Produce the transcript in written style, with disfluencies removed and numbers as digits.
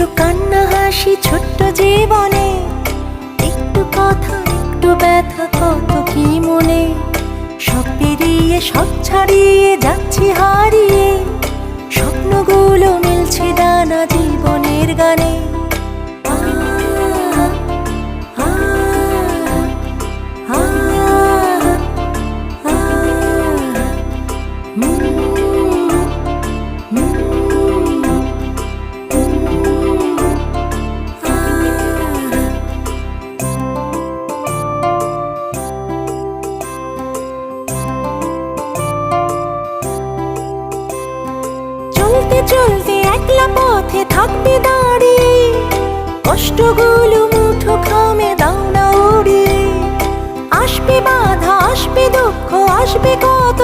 একটু কান্না হাসি ছোট্ট জীবনে, একটু কথা একটু ব্যথা কত কি মনে। সব পেরিয়ে সব ছাড়িয়ে যাচ্ছি হারিয়ে, স্বপ্নগুলো মিলছে ডানা জীবনের গানে। চলতে চলতে একলা পথে থাকবে দাঁড়িয়ে, কষ্টগুলো মুঠো খামে দাও না উড়িয়ে। আসবে বাধা আসবে দুঃখ আসবে কত